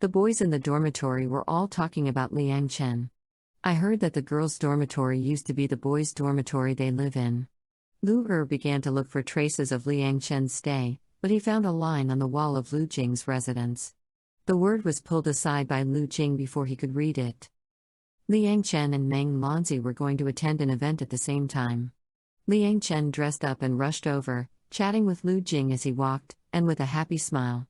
The boys in the dormitory were all talking about Liang Chen. I heard that the girls' dormitory used to be the boys' dormitory they live in. Lu Er began to look for traces of Liang Chen's stay, but he found a line on the wall of Lu Jing's residence. The word was pulled aside by Lu Jing before he could read it. Liang Chen and Meng Lanzi were going to attend an event at the same time. Liang Chen dressed up and rushed over, chatting with Lu Jing as he walked, and with a happy smile.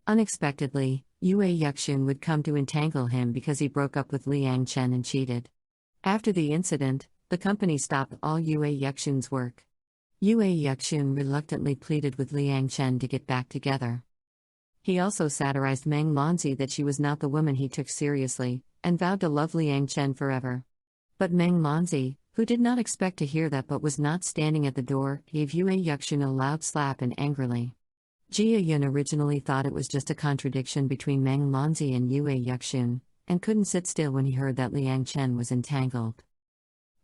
Unexpectedly, Yue Yuxun would come to entangle him because he broke up with Liang Chen and cheated. After the incident, the company stopped all Yue Yuxun's work. Yue Yuxun reluctantly pleaded with Liang Chen to get back together. He also satirized Meng Lanzi that she was not the woman he took seriously, and vowed to love Liang Chen forever. But Meng Lanzi, who did not expect to hear that but was not standing at the door, gave Yue Yuxun a loud slap and angrily. Jia Yun originally thought it was just a contradiction between Meng Lanzi and Yue Yuxun, and couldn't sit still when he heard that Liang Chen was entangled.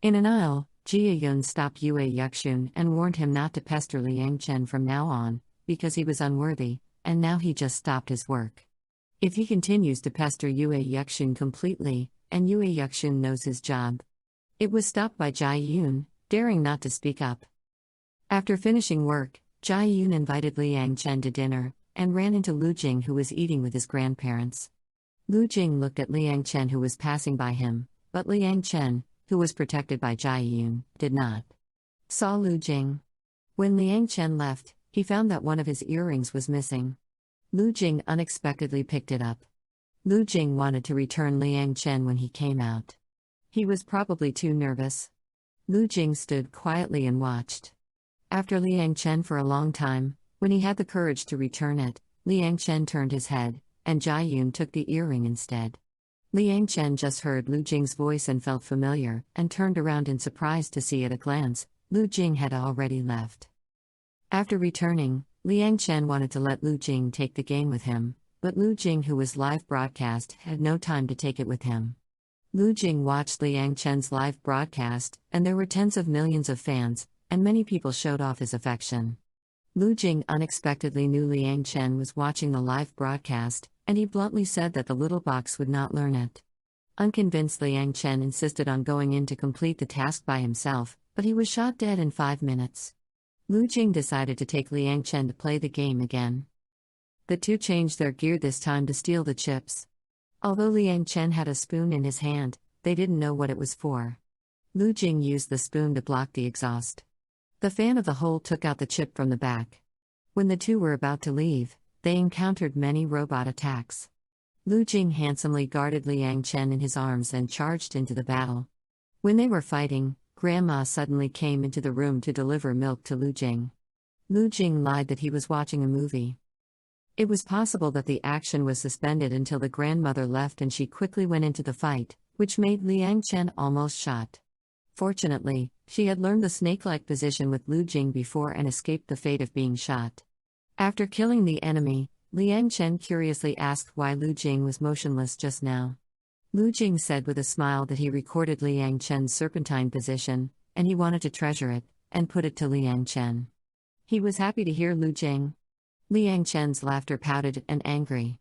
In an aisle, Jia Yun stopped Yue Yuxun and warned him not to pester Liang Chen from now on, because he was unworthy, and now he just stopped his work. If he continues to pester Yue Yuxun completely, and Yue Yuxun knows his job. It was stopped by Jia Yun, daring not to speak up. After finishing work, Jia Yun invited Liang Chen to dinner, and ran into Lu Jing, who was eating with his grandparents. Lu Jing looked at Liang Chen, who was passing by him, but Liang Chen, who was protected by Jia Yun, did not. Saw Lu Jing. When Liang Chen left, he found that one of his earrings was missing. Lu Jing unexpectedly picked it up. Lu Jing wanted to return Liang Chen when he came out. He was probably too nervous. Lu Jing stood quietly and watched. After Liang Chen for a long time, when he had the courage to return it, Liang Chen turned his head, and Jia Yun took the earring instead. Liang Chen just heard Lu Jing's voice and felt familiar, and turned around in surprise to see at a glance, Lu Jing had already left. After returning, Liang Chen wanted to let Lu Jing take the game with him, but Lu Jing, who was live broadcast, had no time to take it with him. Lu Jing watched Liang Chen's live broadcast, and there were tens of millions of fans, and many people showed off his affection. Lu Jing unexpectedly knew Liang Chen was watching the live broadcast, and he bluntly said that the little box would not learn it. Unconvinced, Liang Chen insisted on going in to complete the task by himself, but he was shot dead in 5 minutes. Lu Jing decided to take Liang Chen to play the game again. The two changed their gear this time to steal the chips. Although Liang Chen had a spoon in his hand, they didn't know what it was for. Lu Jing used the spoon to block the exhaust. The fan of the hole took out the chip from the back. When the two were about to leave, they encountered many robot attacks. Lu Jing handsomely guarded Liang Chen in his arms and charged into the battle. When they were fighting, Grandma suddenly came into the room to deliver milk to Lu Jing. Lu Jing lied that he was watching a movie. It was possible that the action was suspended until the grandmother left, and she quickly went into the fight, which made Liang Chen almost shot. Fortunately, she had learned the snake-like position with Lu Jing before and escaped the fate of being shot. After killing the enemy, Liang Chen curiously asked why Lu Jing was motionless just now. Lu Jing said with a smile that he recorded Liang Chen's serpentine position, and he wanted to treasure it, and put it to Liang Chen. He was happy to hear Lu Jing. Liang Chen's laughter pouted and angry.